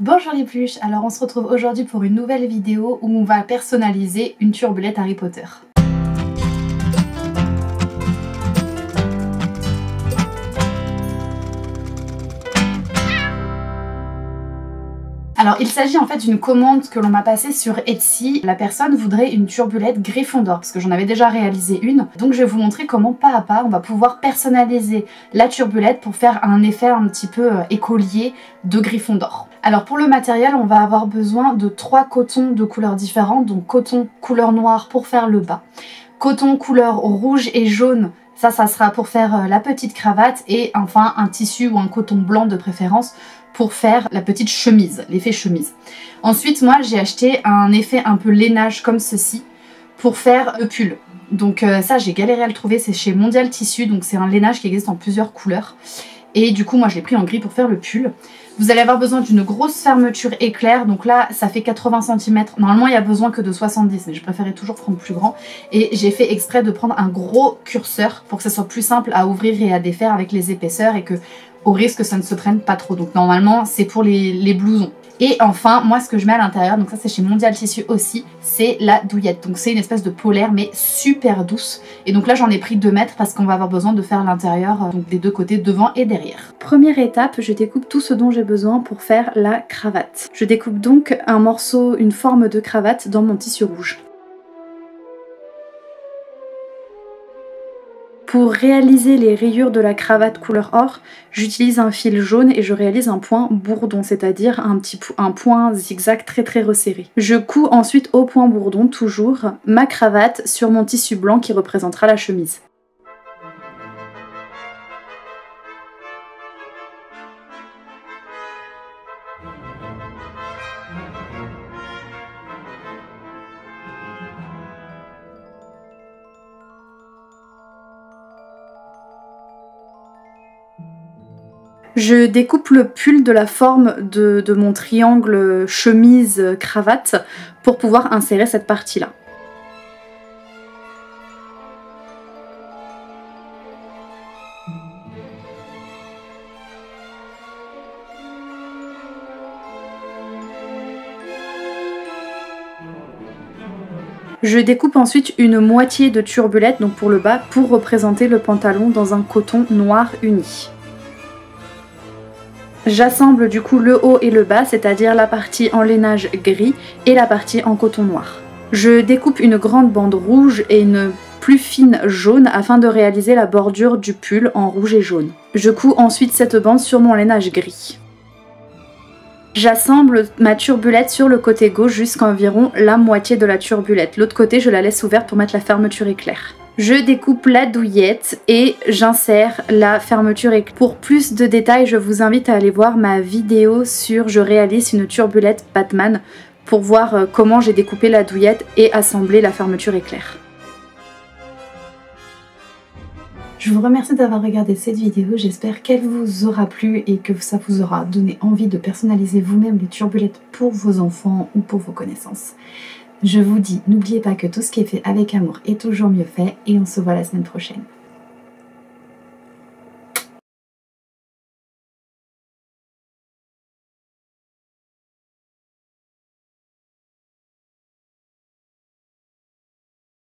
Bonjour les pluches, alors on se retrouve aujourd'hui pour une nouvelle vidéo où on va personnaliser une turbulette Harry Potter. Alors il s'agit en fait d'une commande que l'on m'a passée sur Etsy. La personne voudrait une turbulette Gryffondor parce que j'en avais déjà réalisé une. Donc je vais vous montrer comment pas à pas on va pouvoir personnaliser la turbulette pour faire un effet un petit peu écolier de Gryffondor. Alors pour le matériel on va avoir besoin de 3 cotons de couleurs différentes. Donc coton couleur noire pour faire le bas, coton couleur rouge et jaune, ça sera pour faire la petite cravate, et enfin un tissu ou un coton blanc de préférence pour faire la petite chemise, l'effet chemise. Ensuite moi j'ai acheté un effet un peu lainage comme ceci pour faire le pull. Donc ça j'ai galéré à le trouver, c'est chez Mondial Tissu, donc c'est un lainage qui existe en plusieurs couleurs. Et du coup moi je l'ai pris en gris pour faire le pull. Vous allez avoir besoin d'une grosse fermeture éclair, donc là ça fait 80 cm. Normalement il n'y a besoin que de 70, mais je préférais toujours prendre plus grand. Et j'ai fait exprès de prendre un gros curseur pour que ça soit plus simple à ouvrir et à défaire avec les épaisseurs et que au risque que ça ne se traîne pas trop. Donc normalement c'est pour les blousons. Et enfin moi ce que je mets à l'intérieur, donc ça c'est chez Mondial Tissu aussi, c'est la douillette. Donc c'est une espèce de polaire mais super douce. Et donc là j'en ai pris 2 mètres parce qu'on va avoir besoin de faire l'intérieur donc des deux côtés, devant et derrière. Première étape, je découpe tout ce dont j'ai besoin pour faire la cravate. Je découpe donc un morceau, une forme de cravate dans mon tissu rouge. Pour réaliser les rayures de la cravate couleur or, j'utilise un fil jaune et je réalise un point bourdon, c'est-à-dire un point zigzag très resserré. Je couds ensuite au point bourdon, toujours, ma cravate sur mon tissu blanc qui représentera la chemise. Je découpe le pull de la forme de mon triangle chemise-cravate pour pouvoir insérer cette partie-là. Je découpe ensuite une moitié de turbulette, donc pour le bas, pour représenter le pantalon dans un coton noir uni. J'assemble du coup le haut et le bas, c'est-à-dire la partie en lainage gris et la partie en coton noir. Je découpe une grande bande rouge et une plus fine jaune afin de réaliser la bordure du pull en rouge et jaune. Je couds ensuite cette bande sur mon lainage gris. J'assemble ma turbulette sur le côté gauche jusqu'à environ la moitié de la turbulette. L'autre côté je la laisse ouverte pour mettre la fermeture éclair. Je découpe la douillette et j'insère la fermeture éclair. Pour plus de détails, je vous invite à aller voir ma vidéo sur je réalise une turbulette Batman pour voir comment j'ai découpé la douillette et assemblé la fermeture éclair. Je vous remercie d'avoir regardé cette vidéo, j'espère qu'elle vous aura plu et que ça vous aura donné envie de personnaliser vous-même les turbulettes pour vos enfants ou pour vos connaissances. Je vous dis, n'oubliez pas que tout ce qui est fait avec amour est toujours mieux fait et on se voit la semaine prochaine.